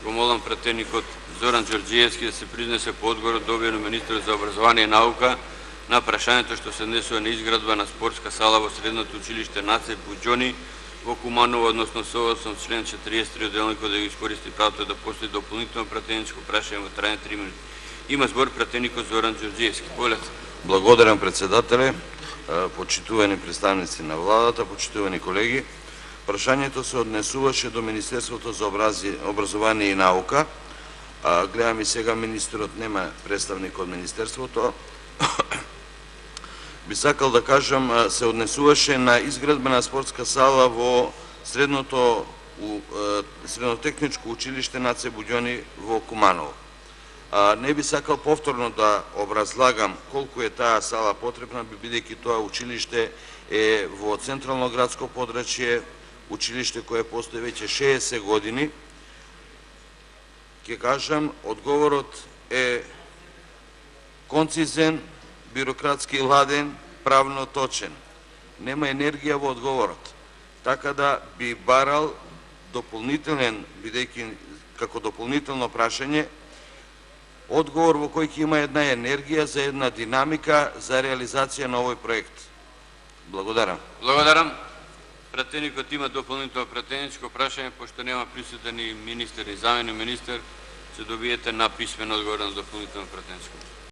го молам пратеникот Зоран Ѓорѓиевски да се произнесе по одговорот добиен од министерот за образование и наука на прашањето што се однесува на изградба на спортска сала во средното училиште Наце Буџони во Куманово, односно согласно член 43 од Делникот да го искористи правото да постои дополнително пратеничко прашање во трајање 3 минути. Има збор пратеникот Зоран Ѓорѓиевски. Полет. Благодарам, председателе, почитувани представници на владата, почитувани колеги. Прашањето се однесуваше до Министерството за образование и наука. Гледам и сега министерот нема представник од Министерството. Би сакал да кажам, се однесуваше на изградба на спортска сала во среднотехничко училиште Наце Буџони во Куманово. Не би сакал повторно да образлагам колку е таа сала потребна, бидејќи тоа училиште е во централно градско подрачје, училиште кое постои веќе 60 години. Ке кажам, одговорот е концизен, бирократски ладен, правно точен. Нема енергија во одговорот. Така да би барал дополнителен, бидејќи како дополнително прашање, одговор во кој ќе има една енергија за една динамика за реализација на овој проект. Благодарам. Благодарам. Пратеникот има дополнително пратеничко прашање, пошто нема присутен и министер и заменик министер, ќе добиете на писмен одговор на дополнително пратеничко.